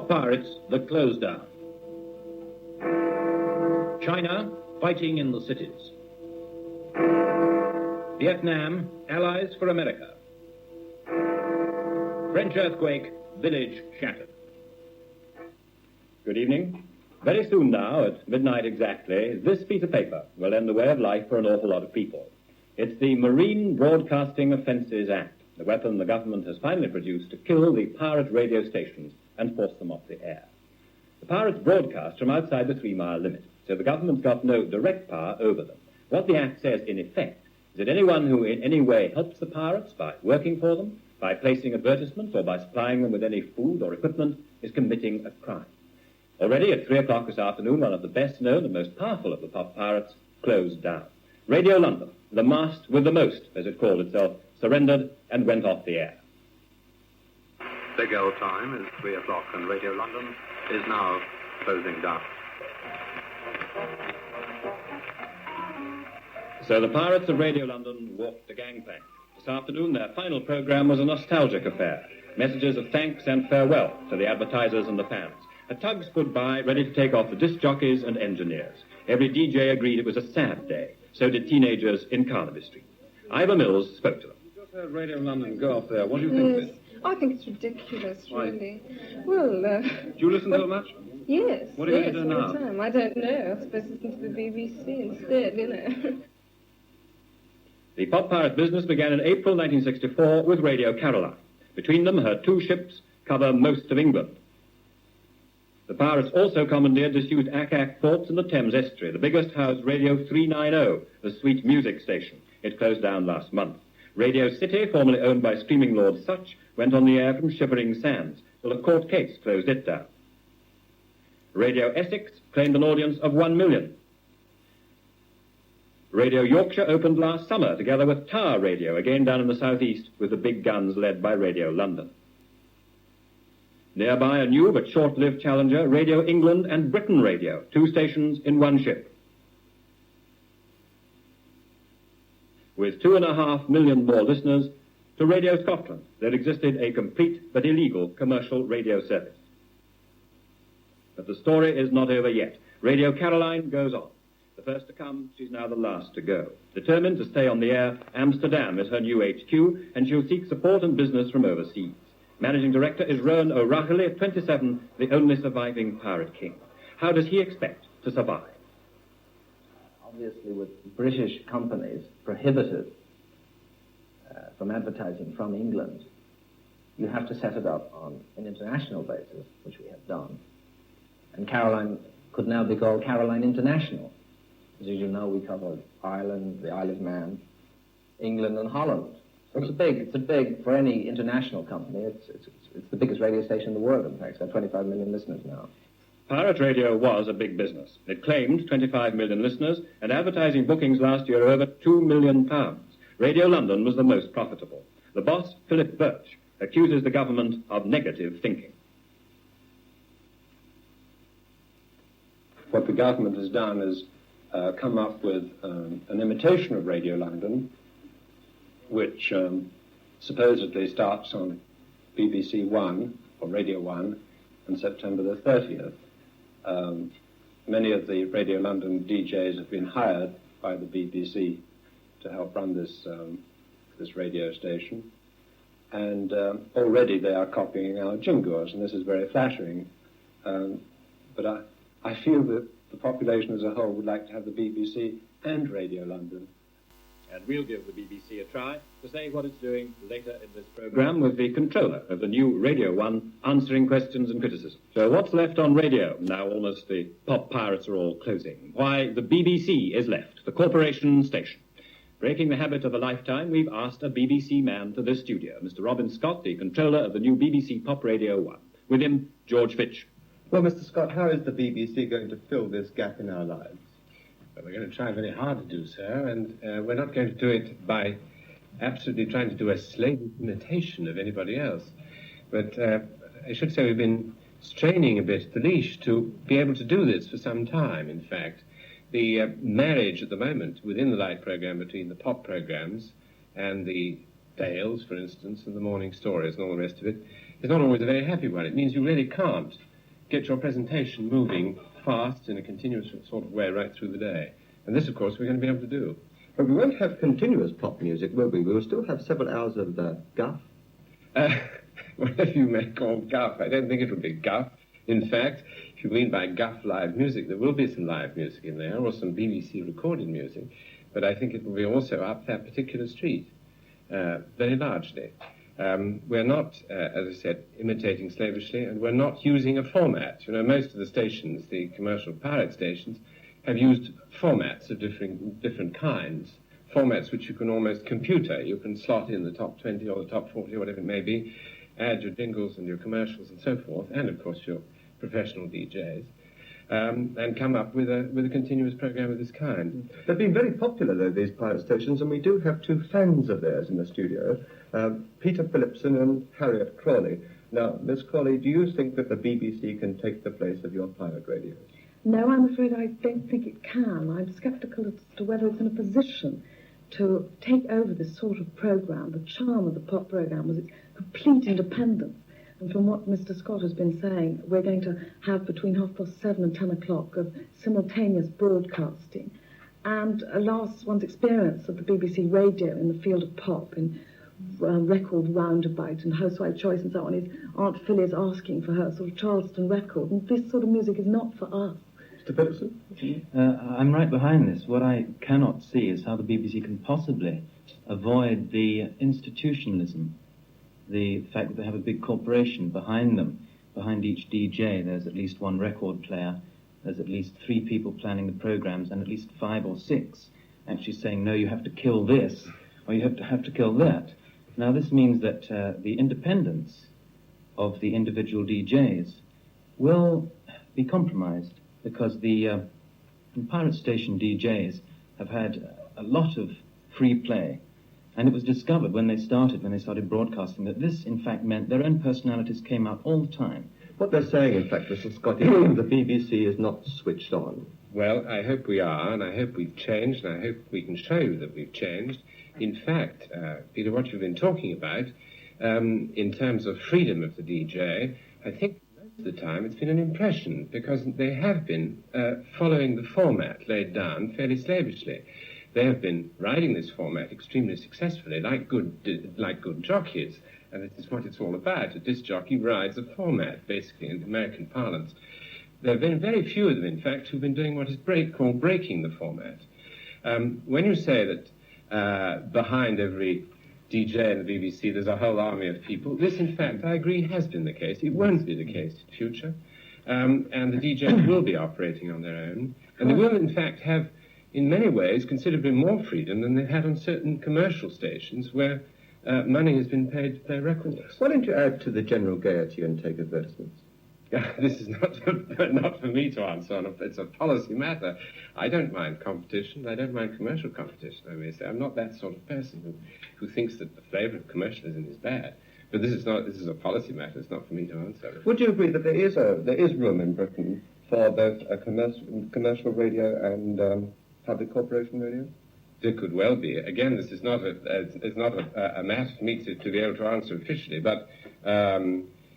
pirates that closed down. China fighting in the cities. Vietnam, allies for America. French earthquake, village shattered. Good evening. Very soon now, at midnight exactly, this piece of paper will end the way of life for an awful lot of people. It's the Marine Broadcasting Offences Act, the weapon the government has finally produced to kill the pirate radio stations and force them off the air. The pirates broadcast from outside the 3-mile limit, so the government's got no direct power over them. What the Act says, in effect, is that anyone who in any way helps the pirates by working for them, by placing advertisements, or by supplying them with any food or equipment, is committing a crime. Already at 3 o'clock this afternoon, one of the best-known and most powerful of the pop pirates closed down. Radio London, the mast with the most, as it called itself, surrendered and went off the air. Big old time is 3 o'clock, and Radio London is now closing down. So the pirates of Radio London walked the gangplank. This afternoon, their final program was a nostalgic affair. Messages of thanks and farewell to the advertisers and the fans. A tug stood by, ready to take off the disc jockeys and engineers. Every DJ agreed it was a sad day. So did teenagers in Carnaby Street. Ivor Mills spoke to them. You just heard Radio London go off there. What do you think of it? I think it's ridiculous, Why? really. Well, Do you listen to it much? Yes. What are you yes, going to do all the now? time. I don't know. I suppose listen to the BBC instead, you know. The pop pirate business began in April 1964 with Radio Caroline. Between them, her 2 ships cover most of England. The pirates also commandeered disused Ack forts in the Thames estuary. The biggest housed Radio 390, the sweet music station. It closed down last month. Radio City, formerly owned by streaming lord Such, went on the air from Shivering Sands, till a court case closed it down. Radio Essex claimed an audience of 1 million. Radio Yorkshire opened last summer, together with Tower Radio, again down in the southeast, with the big guns led by Radio London. Nearby, a new but short-lived challenger, Radio England and Britain Radio, 2 stations in 1 ship. With 2.5 million more listeners, to Radio Scotland, there existed a complete but illegal commercial radio service. But the story is not over yet. Radio Caroline goes on. The first to come, she's now the last to go. Determined to stay on the air, Amsterdam is her new HQ, and she'll seek support and business from overseas. Managing director is Rowan O'Rahilly, at 27, the only surviving pirate king. How does he expect to survive? Obviously, with British companies prohibited from advertising from England, you have to set it up on an international basis, which we have done. And Caroline could now be called Caroline International. As you know, we cover Ireland, the Isle of Man, England, and Holland. So it's a big, for any international company, it's the biggest radio station in the world, in fact. It's got 25 million listeners now. Pirate radio was a big business. It claimed 25 million listeners, and advertising bookings last year over £2 million. Radio London was the most profitable. The boss, Philip Birch, accuses the government of negative thinking. What the government has done is come up with an imitation of Radio London, which supposedly starts on BBC One, or Radio 1, on September the 30th. Many of the Radio London DJs have been hired by the BBC to help run this radio station, and already they are copying our jingles, and this is very flattering. But I feel that the population as a whole would like to have the BBC and Radio London. And we'll give the BBC a try to say what it's doing later in this programme with the controller of the new Radio 1 answering questions and criticism. So what's left on radio? Now almost the pop pirates are all closing. Why, the BBC is left, the corporation station. Breaking the habit of a lifetime, we've asked a BBC man to this studio, Mr. Robin Scott, the controller of the new BBC Pop Radio 1. With him, George Fitch. Well, Mr. Scott, how is the BBC going to fill this gap in our lives? Well, we're going to try very hard to do so, and we're not going to do it by absolutely trying to do a slavish imitation of anybody else. But I should say we've been straining a bit the leash to be able to do this for some time, in fact. The marriage at the moment within the light programme between the pop programmes and the Dales, for instance, and the morning stories and all the rest of it is not always a very happy one. It means you really can't get your presentation moving fast in a continuous sort of way right through the day. And this, of course, we're going to be able to do. But we won't have continuous pop music, will we? We will still have several hours of guff. Whatever you may call guff. I don't think it will be guff. In fact, if you mean by guff live music, there will be some live music in there, or some BBC recorded music, but I think it will be also up that particular street, very largely. We're not, as I said, imitating slavishly, and we're not using a format. You know, most of the stations, the commercial pirate stations, have used formats of different kinds, formats which you can almost computer. You can slot in the top 20 or the top 40, or whatever it may be, add your jingles and your commercials and so forth, and of course your professional DJs, and come up with a continuous program of this kind. They've been very popular, though, these pirate stations, and we do have two fans of theirs in the studio, Peter Phillipson and Harriet Crawley. Now, Miss Crawley, do you think that the BBC can take the place of your pirate radios? No, I'm afraid I don't think it can. I'm sceptical as to whether it's in a position to take over this sort of programme. The charm of the pop programme was its complete independence. And from what Mr. Scott has been saying, we're going to have between 7:30 and 10 o'clock of simultaneous broadcasting. And alas, one's experience of the BBC radio in the field of pop, in record roundabout and housewife choice and so on, is Aunt Philly is asking for her sort of Charleston record, and this sort of music is not for us. Mr. Phillipson? I'm right behind this. What I cannot see is how the BBC can possibly avoid the institutionalism, the fact that they have a big corporation behind them. Behind each DJ, there's at least one record player, there's at least 3 people planning the programs, and at least 5 or 6 actually saying, no, you have to kill this, or you have to kill that. Now, this means that the independence of the individual DJs will be compromised, because the pirate station DJs have had a lot of free play. And it was discovered when they started broadcasting, that this, in fact, meant their own personalities came out all the time. What they're saying, in fact, Mr. Scott, is the BBC is not switched on. Well, I hope we are, and I hope we've changed, and I hope we can show you that we've changed. In fact, Peter, what you've been talking about, in terms of freedom of the DJ, I think most of the time it's been an impression, because they have been following the format laid down fairly slavishly. They have been riding this format extremely successfully, like good jockeys, and this is what it's all about. A disc jockey rides a format, basically, in American parlance. There have been very few of them, in fact, who've been doing what is called breaking the format. When you say that behind every DJ in the BBC there's a whole army of people, this, in fact, I agree, has been the case. It won't be the case in future. And the DJs will be operating on their own, and they will, in fact, have, in many ways, considerably more freedom than they've had on certain commercial stations where money has been paid to play records. Why don't you add to the general gaiety and take advertisements? This is not for me to answer. It's a policy matter. I don't mind competition. I don't mind commercial competition, I may say. I'm not that sort of person who thinks that the flavour of commercialism is bad. But this is a policy matter. It's not for me to answer. Would you agree that there is room in Britain for both a commercial radio and public corporation radio? There could well be. Again, this is not a matter for me to be able to answer officially, but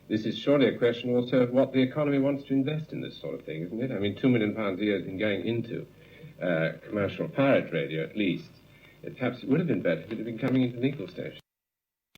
this is surely a question also of what the economy wants to invest in this sort of thing, isn't it? I mean, £2 million a year has been going into commercial pirate radio, at least. Perhaps it would have been better if it had been coming into legal stations.